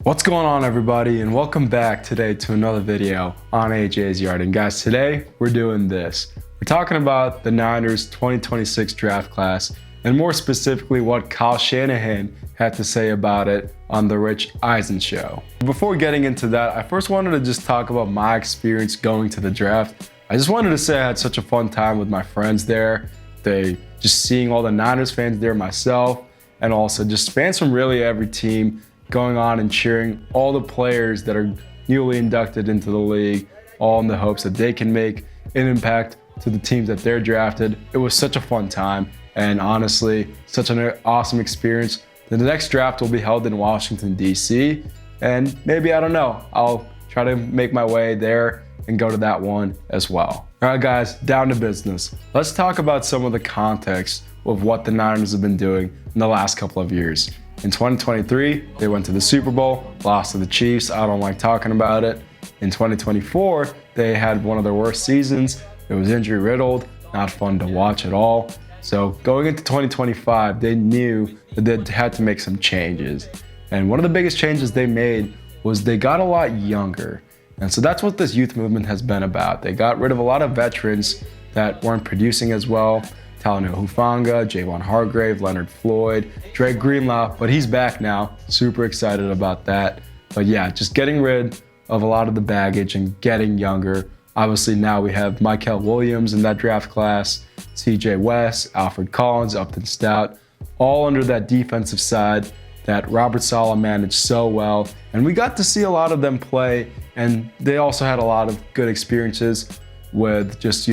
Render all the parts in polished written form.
What's going on, everybody, and welcome back today to another video on AJ's Yard. And guys, today we're doing this. We're talking about the Niners 2026 draft class, and more specifically what Kyle Shanahan had to say about it on the Rich Eisen show. Before getting into that, I first wanted to just talk about my experience going to the draft. I just wanted to say I had such a fun time with my friends there. Just seeing all the Niners fans there myself, and also just fans from really every team going on and cheering all the players that are newly inducted into the league, all in the hopes that they can make an impact to the teams that they're drafted. It was such a fun time, and honestly, such an awesome experience. The next draft will be held in Washington, D.C., and maybe, I don't know, I'll try to make my way there and go to that one as well. All right, guys, down to business. Let's talk about some of the context of what the Niners have been doing in the last couple of years. In 2023, they went to the Super Bowl, lost to the Chiefs. I don't like talking about it. In 2024, they had one of their worst seasons. It was injury riddled, not fun to watch at all. So going into 2025, they knew that they had to make some changes. And one of the biggest changes they made was they got a lot younger. And so that's what this youth movement has been about. They got rid of a lot of veterans that weren't producing as well. Talanoa Hufanga, Javon Hargrave, Leonard Floyd, Dre Greenlaw, but he's back now. Super excited about that. But yeah, just getting rid of a lot of the baggage and getting younger. Obviously now we have Mykel Williams in that draft class, CJ West, Alfred Collins, Upton Stout, all under that defensive side that Robert Saleh managed so well. And we got to see a lot of them play, and they also had a lot of good experiences with just,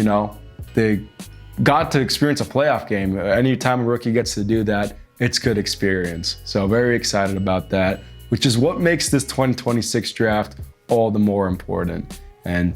they got to experience a playoff game. Anytime a rookie gets to do that, it's good experience. So very excited about that, which is what makes this 2026 draft all the more important. And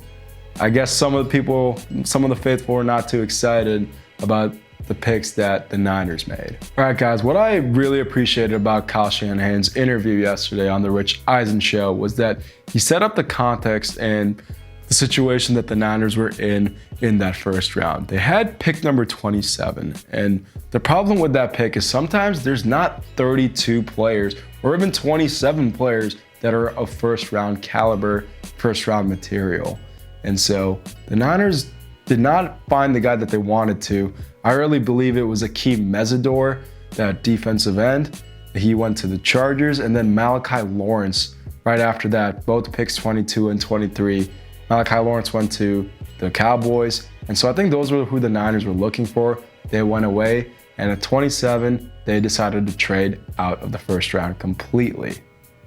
I guess some of the faithful are not too excited about the picks that the Niners made. All right, guys, what I really appreciated about Kyle Shanahan's interview yesterday on the Rich Eisen show was that he set up the context and the situation that the Niners were in that first round. They had pick number 27, and the problem with that pick is sometimes there's not 32 players or even 27 players that are of first round caliber, first round material. And so the Niners did not find the guy that they wanted to. I really believe it was Akeem Mesidor, that defensive end. He went to the Chargers, and then Malachi Lawrence right after that, both picks 22 and 23. Malachi Lawrence went to the Cowboys. And so I think those were who the Niners were looking for. They went away, and at 27, they decided to trade out of the first round completely.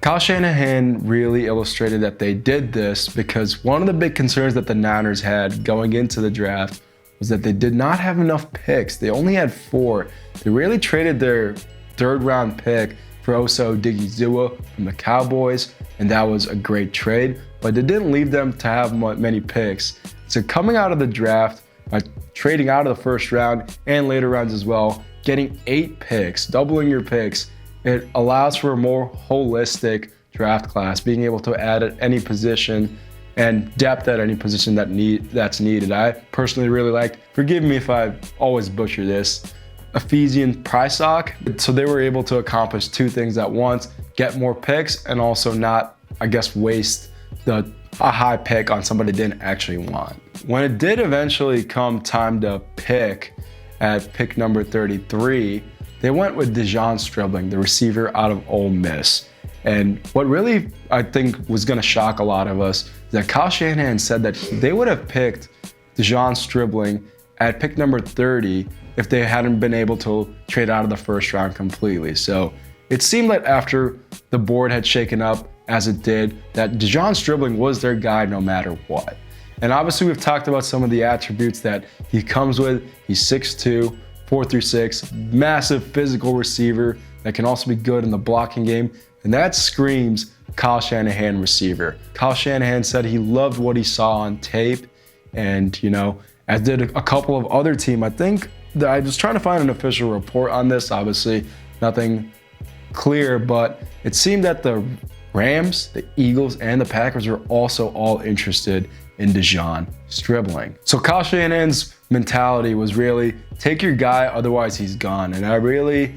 Kyle Shanahan really illustrated that they did this because one of the big concerns that the Niners had going into the draft was that they did not have enough picks. They only had 4. They really traded their third round pick for Osa Odigizua from the Cowboys, and that was a great trade, but it didn't leave them to have many picks. So coming out of the draft, by trading out of the first round and later rounds as well, getting 8 picks, doubling your picks, it allows for a more holistic draft class, being able to add at any position and depth at any position that's needed. I personally really liked, forgive me if I always butcher this, Ephesian Prysock. So they were able to accomplish 2 things at once, get more picks and also not, waste a high pick on somebody they didn't actually want. When it did eventually come time to pick at pick number 33, they went with Dejon Stribling, the receiver out of Ole Miss. And what really, I think, was going to shock a lot of us is that Kyle Shanahan said that they would have picked Dejon Stribling at pick number 30 if they hadn't been able to trade out of the first round completely. So it seemed like after the board had shaken up as it did, that Dejon Stribling was their guy no matter what. And obviously we've talked about some of the attributes that he comes with. He's 6'2", 4-6, massive physical receiver that can also be good in the blocking game. And that screams Kyle Shanahan receiver. Kyle Shanahan said he loved what he saw on tape, and as did a couple of other teams. I think that I was trying to find an official report on this, obviously nothing clear, but it seemed that the Rams, the Eagles, and the Packers were also all interested in Dejon Stribling. So Kyle Shanahan's mentality was really take your guy, otherwise he's gone. And I really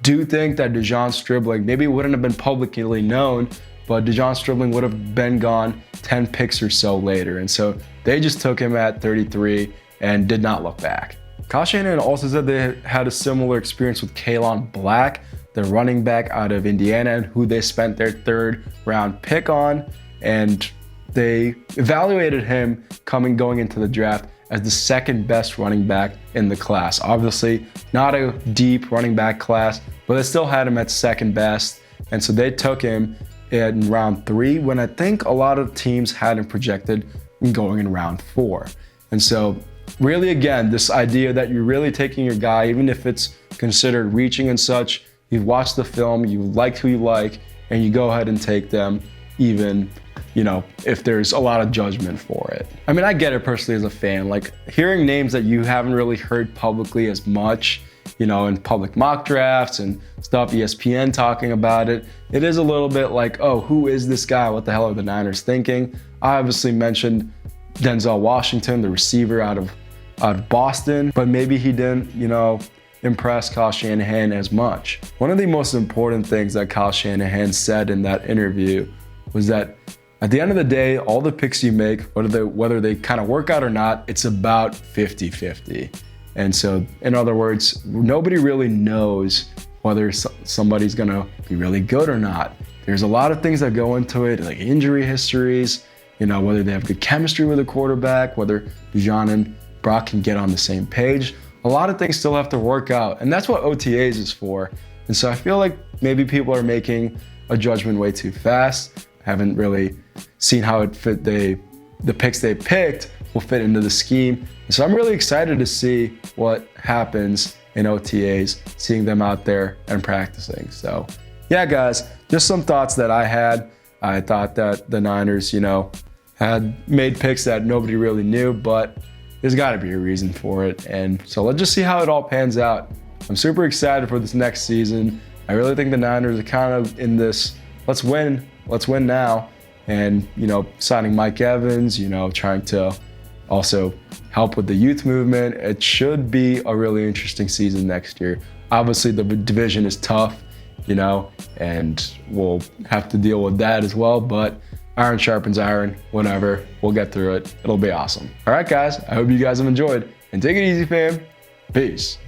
do think that Dejon Stribling maybe wouldn't have been publicly known, but DeJon Stribling would have been gone 10 picks or so later. And so they just took him at 33 and did not look back. Kyle Shanahan also said they had a similar experience with Kalon Black, the running back out of Indiana, who they spent their 3rd round pick on. And they evaluated him going into the draft as the 2nd best running back in the class. Obviously, not a deep running back class, but they still had him at 2nd best. And so they took him in round 3, when I think a lot of teams had him projected going in round 4. And so really, again, this idea that you're really taking your guy, even if it's considered reaching and such, you've watched the film, you liked who you like, and you go ahead and take them, even, you know, if there's a lot of judgment for it. I mean, I get it personally as a fan, like hearing names that you haven't really heard publicly as much, you know, in public mock drafts and stuff, ESPN talking about it, it is a little bit like, oh, who is this guy? What the hell are the Niners thinking? I obviously mentioned Denzel Washington, the receiver out of Boston, but maybe he didn't, you know, impress Kyle Shanahan as much. One of the most important things that Kyle Shanahan said in that interview was that at the end of the day, all the picks you make, whether they kind of work out or not, it's about 50-50. And so, in other words, nobody really knows whether somebody's gonna be really good or not. There's a lot of things that go into it, like injury histories, you know, whether they have good chemistry with a quarterback, whether DeJon and Brock can get on the same page. A lot of things still have to work out, and that's what OTAs is for. And so I feel like maybe people are making a judgment way too fast. Haven't really seen how it fit the picks they picked will fit into the scheme. And so I'm really excited to see what happens in OTAs, seeing them out there and practicing. So yeah, guys, just some thoughts that I had. I thought that the Niners, you know, had made picks that nobody really knew, but there's got to be a reason for it. And so let's just see how it all pans out. I'm super excited for this next season. I really think the Niners are kind of in this, let's win now. And, you know, signing Mike Evans, you know, trying to also help with the youth movement. It should be a really interesting season next year. Obviously, the division is tough, you know, and we'll have to deal with that as well. But iron sharpens iron, whatever. We'll get through it. It'll be awesome. All right, guys, I hope you guys have enjoyed. And take it easy, fam. Peace.